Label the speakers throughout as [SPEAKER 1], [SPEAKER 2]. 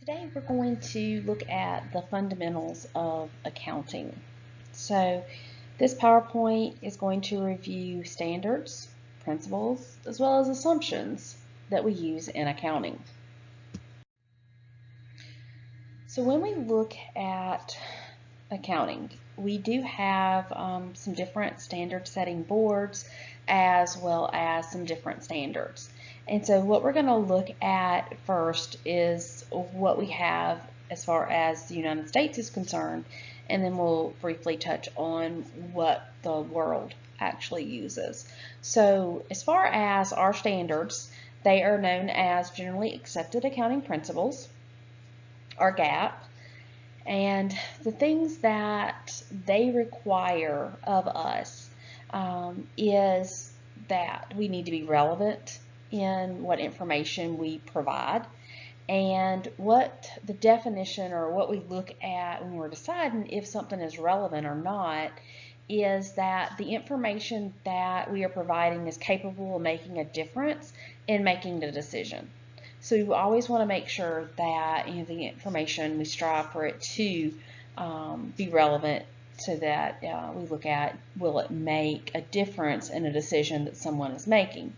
[SPEAKER 1] Today we're going to look at the fundamentals of accounting. So this PowerPoint is going to review standards, principles, as well as assumptions that we use in accounting. So when we look at accounting, we do have some different standard setting boards as well as some different standards. And so what we're going to look at first is what we have as far as the United States is concerned, and then we'll briefly touch on what the world actually uses. So as far as our standards, they are known as Generally Accepted Accounting Principles, or GAAP. And the things that they require of us is that we need to be relevant in what information we provide, and what the definition or what we look at when we're deciding if something is relevant or not is that the information that we are providing is capable of making a difference in making the decision. So we always want to make sure that the information, we strive for it to be relevant, so that we look at, will it make a difference in a decision that someone is making.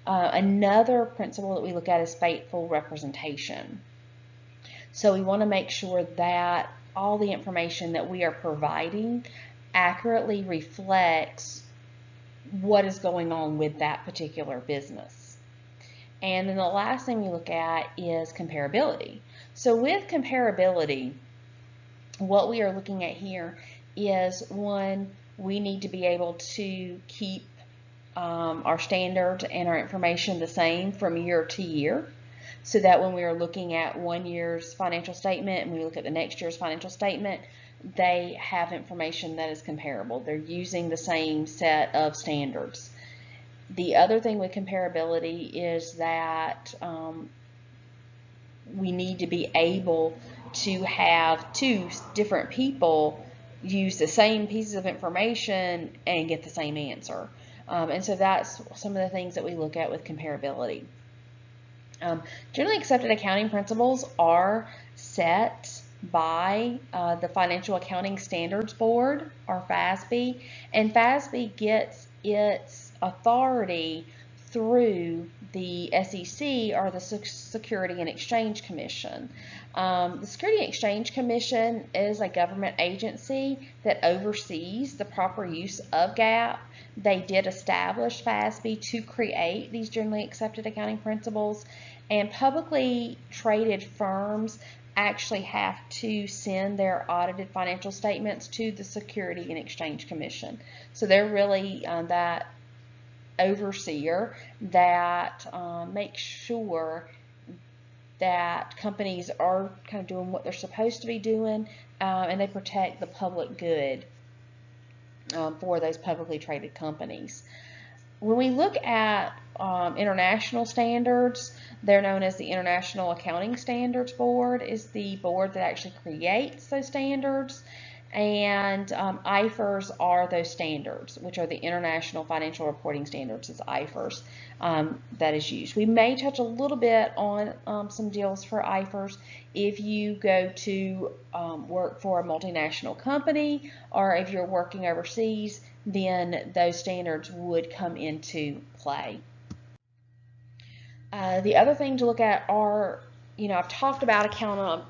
[SPEAKER 1] Another principle that we look at is faithful representation. So we want to make sure that all the information that we are providing accurately reflects what is going on with that particular business. And then the last thing we look at is comparability. So with comparability, what we are looking at here is, one, we need to be able to keep our standards and our information the same from year to year, so that when we are looking at one year's financial statement and we look at the next year's financial statement, they have information that is comparable. They're using the same set of standards. The other thing with comparability is that we need to be able to have two different people use the same pieces of information and get the same answer. And so that's some of the things that we look at with comparability. Generally accepted accounting principles are set by the Financial Accounting Standards Board, or FASB, and FASB gets its authority through the SEC, or the Security and Exchange Commission. The Security and Exchange Commission is a government agency that oversees the proper use of GAAP. They did establish FASB to create these generally accepted accounting principles, and publicly traded firms actually have to send their audited financial statements to the Security and Exchange Commission. So they're really that overseer that makes sure that companies are kind of doing what they're supposed to be doing, and they protect the public good for those publicly traded companies. When we look at international standards, they're known as the International Accounting Standards Board, is the board that actually creates those standards. And IFRS are those standards, which are the International Financial Reporting Standards, is IFRS, that is used. We may touch a little bit on some deals for IFRS if you go to work for a multinational company, or if you're working overseas, then those standards would come into play. The other thing to look at are, I've talked about account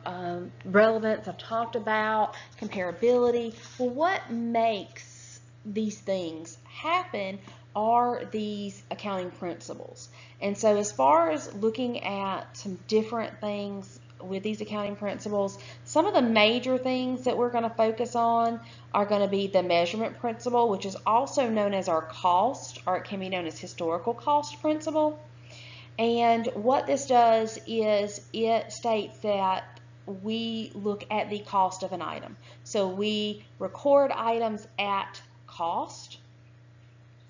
[SPEAKER 1] relevance, I've talked about comparability. Well, what makes these things happen are these accounting principles. And so as far as looking at some different things with these accounting principles, some of the major things that we're going to focus on are going to be the measurement principle, which is also known as our cost, or it can be known as historical cost principle. And what this does is it states that we look at the cost of an item. So we record items at cost.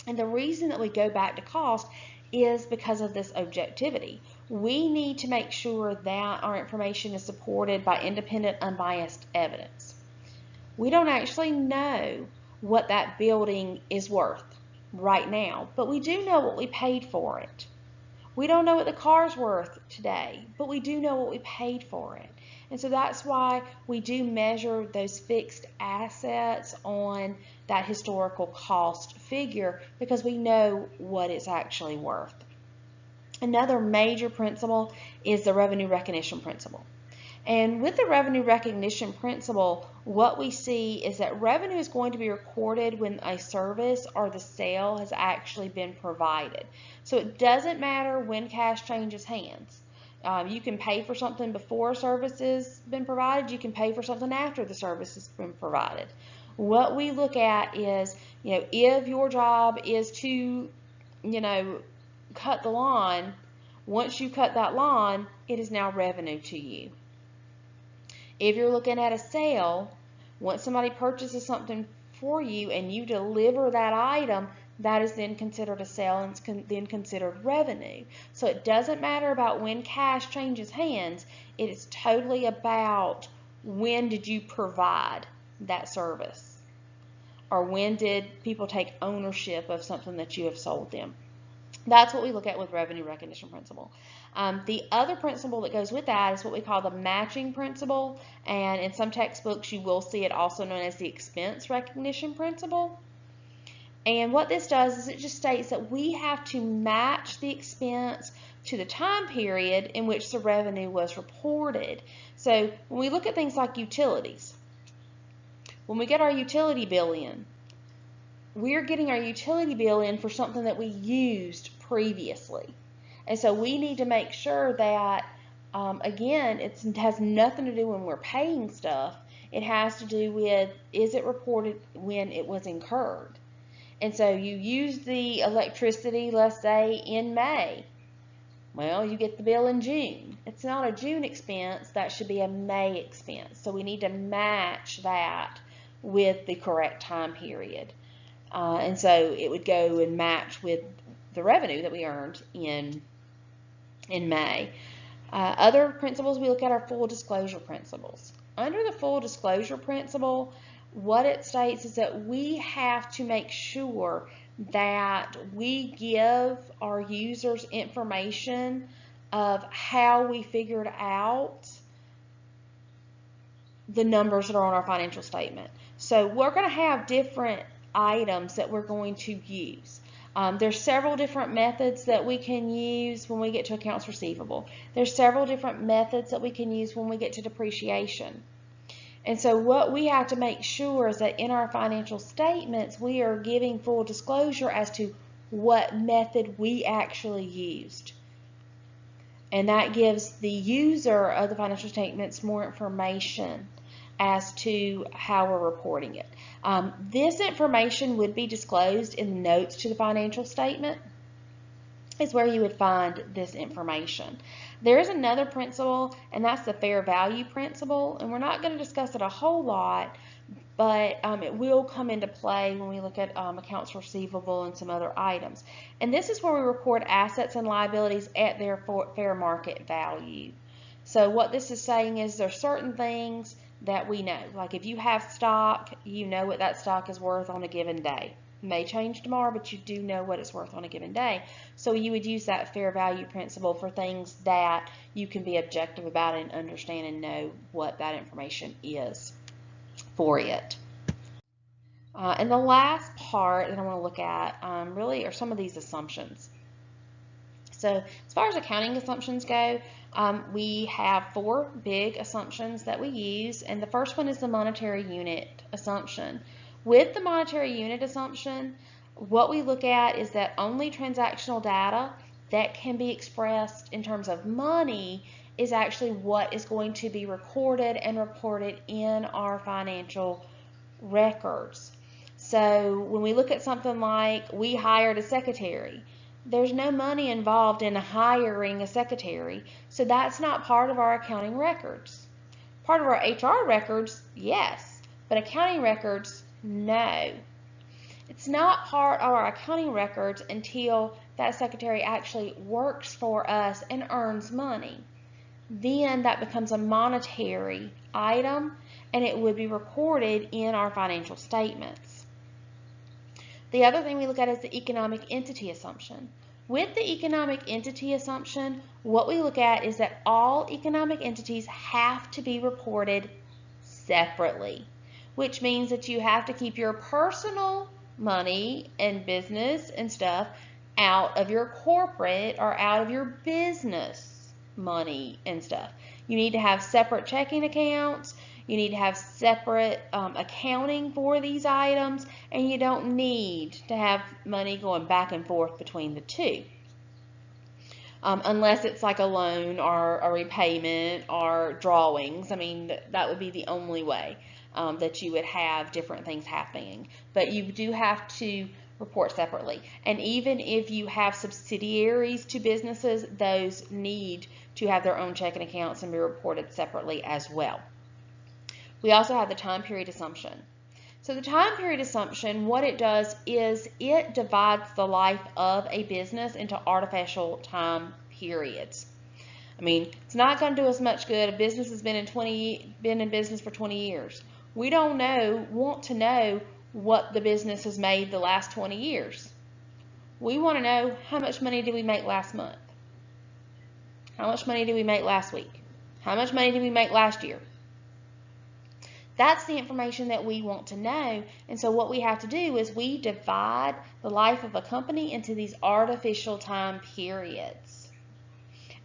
[SPEAKER 1] And the reason that we go back to cost is because of this objectivity. We need to make sure that our information is supported by independent, unbiased evidence. We don't actually know what that building is worth right now, but we do know what we paid for it. We don't know what the car's worth today, but we do know what we paid for it. And so that's why we do measure those fixed assets on that historical cost figure, because we know what it's actually worth. Another major principle is the revenue recognition principle. And with the revenue recognition principle, what we see is that revenue is going to be recorded when a service or the sale has actually been provided. So it doesn't matter when cash changes hands. You can pay for something before a service has been provided. You can pay for something after the service has been provided. What we look at is, if your job is to, cut the lawn, once you cut that lawn, it is now revenue to you. If you're looking at a sale, once somebody purchases something for you and you deliver that item, that is then considered a sale and it's then considered revenue. So it doesn't matter about when cash changes hands. It is totally about when did you provide that service, or when did people take ownership of something that you have sold them. That's what we look at with revenue recognition principle. The other principle that goes with that is what we call the matching principle, and in some textbooks you will see it also known as the expense recognition principle. And what this does is it just states that we have to match the expense to the time period in which the revenue was reported. So when we look at things like utilities, when we get our utility bill in, we're getting our utility bill in for something that we used previously. And so we need to make sure that, again, it has nothing to do when we're paying stuff. It has to do with, is it reported when it was incurred? And so you use the electricity, let's say, in May. Well, you get the bill in June. It's not a June expense. That should be a May expense. So we need to match that with the correct time period. And so it would go and match with the revenue that we earned in May. Other principles we look at are full disclosure principles. Under the full disclosure principle, what it states is that we have to make sure that we give our users information of how we figured out the numbers that are on our financial statement. So we're going to have different items that we're going to use. There's several different methods that we can use when we get to accounts receivable. There's several different methods that we can use when we get to depreciation. And so what we have to make sure is that in our financial statements, we are giving full disclosure as to what method we actually used. And that gives the user of the financial statements more information as to how we're reporting it. This information would be disclosed in the notes to the financial statement, is where you would find this information. There is another principle, and that's the fair value principle, and we're not going to discuss it a whole lot, but it will come into play when we look at accounts receivable and some other items. And this is where we record assets and liabilities at their fair market value. So what this is saying is there are certain things that we know. Like if you have stock, you know what that stock is worth on a given day. It may change tomorrow, but you do know what it's worth on a given day. So you would use that fair value principle for things that you can be objective about and understand and know what that information is for it. And the last part that I want to look at really are some of these assumptions. So as far as accounting assumptions go, we have 4 big assumptions that we use, and the first one is the monetary unit assumption. With the monetary unit assumption, what we look at is that only transactional data that can be expressed in terms of money is actually what is going to be recorded and reported in our financial records. So when we look at something like we hired a secretary, there's no money involved in hiring a secretary, so that's not part of our accounting records. Part of our HR records, yes, but accounting records, no. It's not part of our accounting records until that secretary actually works for us and earns money. Then that becomes a monetary item, and it would be recorded in our financial statements. The other thing we look at is the economic entity assumption. With the economic entity assumption, what we look at is that all economic entities have to be reported separately, which means that you have to keep your personal money and business and stuff out of your corporate or out of your business money and stuff. You need to have separate checking accounts. You need to have separate accounting for these items, and you don't need to have money going back and forth between the two. Unless it's like a loan or a repayment or drawings. I mean, that would be the only way that you would have different things happening. But you do have to report separately. And even if you have subsidiaries to businesses, those need to have their own checking accounts and be reported separately as well. We also have the time period assumption. So the time period assumption, what it does is it divides the life of a business into artificial time periods. I mean, it's not going to do us much good. A business has been in business for 20 years. We don't want to know what the business has made the last 20 years. We want to know, how much money did we make last month? How much money did we make last week? How much money did we make last year? That's the information that we want to know. And so what we have to do is we divide the life of a company into these artificial time periods.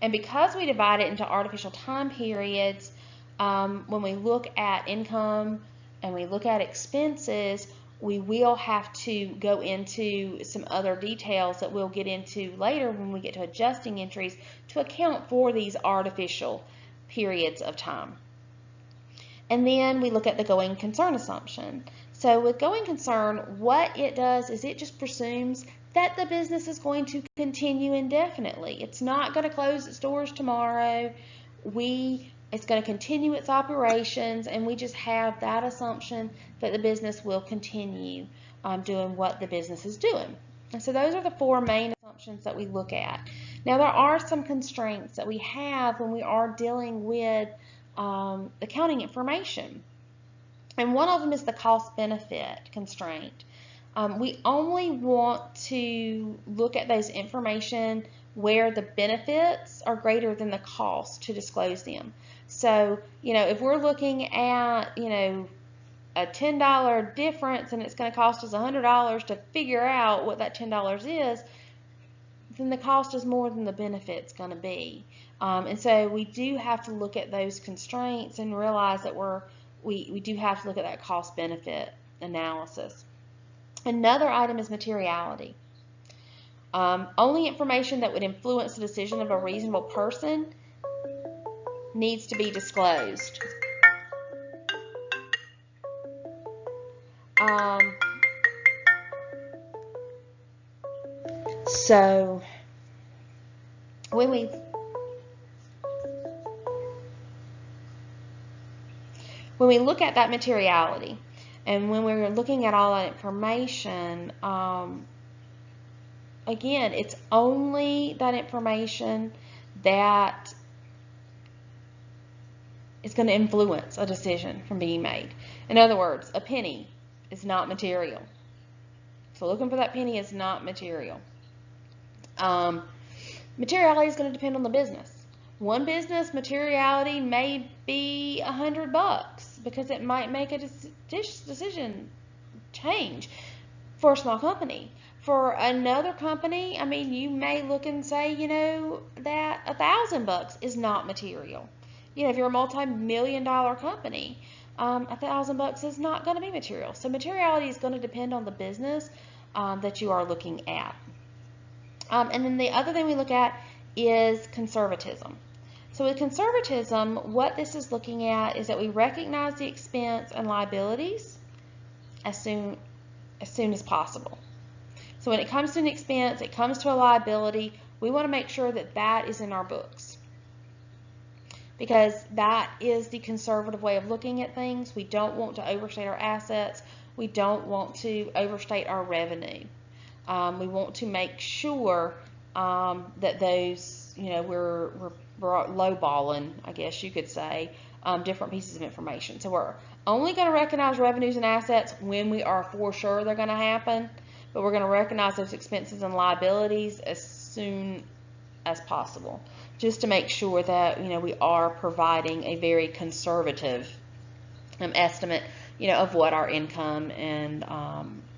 [SPEAKER 1] And because we divide it into artificial time periods, when we look at income and we look at expenses, we will have to go into some other details that we'll get into later when we get to adjusting entries to account for these artificial periods of time. And then we look at the going concern assumption. So with going concern, what it does is it just presumes that the business is going to continue indefinitely. It's not going to close its doors tomorrow. It's going to continue its operations, and we just have that assumption that the business will continue doing what the business is doing. And so those are the four main assumptions that we look at. Now there are some constraints that we have when we are dealing with accounting information. And one of them is the cost-benefit constraint. We only want to look at those information where the benefits are greater than the cost to disclose them. So, if we're looking at, a $10 difference and it's going to cost us $100 to figure out what that $10 is, then the cost is more than the benefit's going to be. And so we do have to look at those constraints and realize that we do have to look at that cost-benefit analysis. Another item is materiality. Only information that would influence the decision of a reasonable person needs to be disclosed. So when we look at that materiality, and when we're looking at all that information, again, it's only that information that is going to influence a decision from being made. In other words, a penny is not material. So looking for that penny is not material. Materiality is going to depend on the business. One business materiality may be $100 because it might make a decision change for a small company. For another company, I mean, you may look and say, that $1,000 is not material. If you're a multi-million-dollar company, $1,000 is not going to be material. So materiality is going to depend on the business that you are looking at. And then the other thing we look at is conservatism. So with conservatism, what this is looking at is that we recognize the expense and liabilities as soon as possible. So when it comes to an expense, it comes to a liability, we want to make sure that that is in our books, because that is the conservative way of looking at things. We don't want to overstate our assets. We don't want to overstate our revenue. We want to make sure that those, we're lowballing, I guess you could say, different pieces of information. So we're only going to recognize revenues and assets when we are for sure they're going to happen. but we're going to recognize those expenses and liabilities as soon as possible, just to make sure that we are providing a very conservative estimate of what our income and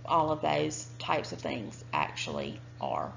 [SPEAKER 1] all of those types of things actually are.